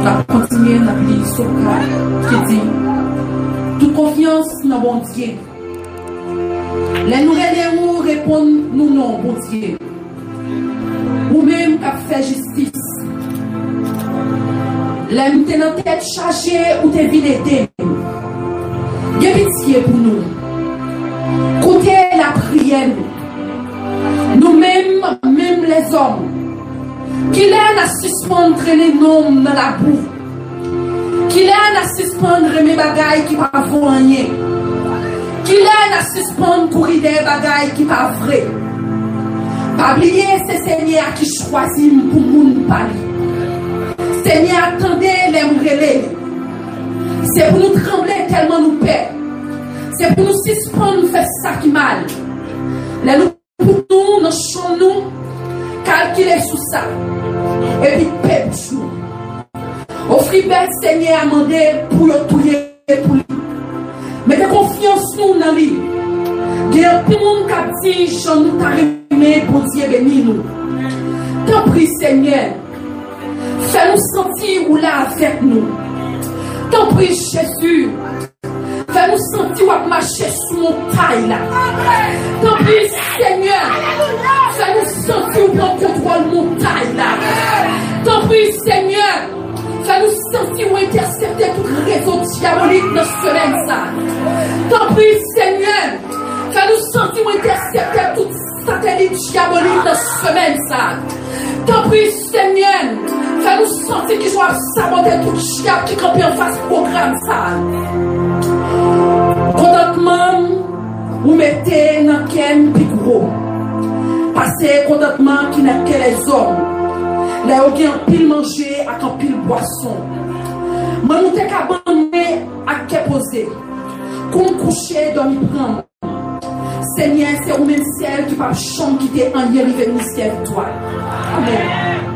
a continué à lire Socrate qui dit toute confiance dans bon Dieu. Les nouvelles où répondent nous non, bon Dieu. Ou même à faire justice. Les nous dans tête chargée ou te vidé. Dieu pitié pour nous. Côté la prière. Nous-mêmes, même les hommes, qu'il aient à suspendre les noms dans la boue, qu'il aient à suspendre mes bagailles qui ne pas rien, qu'il aient à suspendre pour des bagailles qui ne pas vrai. Pas oublier, c'est Seigneur qui choisit pour nous parler. Seigneur, attendez les mourelles. C'est pour nous trembler tellement nous paix. C'est pour nous suspendre faire ça qui mal. Pour nous, nous sommes calculer sous ça. Et puis, paix pour nous. Offrir bête Seigneur à demander pour nous touiller pour lui. Mettez confiance nous dans lui. Il y a tout le monde qui dit, je nous t'arrive pour Dieu béni nous. T'en prie Seigneur. Fais-nous sentir où là avec nous. T'en prie Jésus. Fais-nous sentir où à marcher sous mon taille là. T'en prie Seigneur. Fais-nous sentir où prendre contrôle mon taille là. T'en prie Seigneur. Fais-nous sentir où intercepter tout réseau diabolique dans ce semaine ça. T'en prie Seigneur. Fais-nous sentir où intercepter tout satellite diabolique dans ce semaine ça. T'en prie Seigneur. Fais-nous sentir qu'ils doivent saboter tout diable qui campe en face programme ça. Contentement, vous mettez dans quel plus gros. Passez contentement qui n'a que les hommes. Là, vous avez un pile manger à un pile boisson. Moi, nous t'es abandonné à qu'est posé. Comme coucher dans le prendre. Seigneur, c'est vous-même celle qui va chanter qui t'est en y arriver ministère de toi. Amen.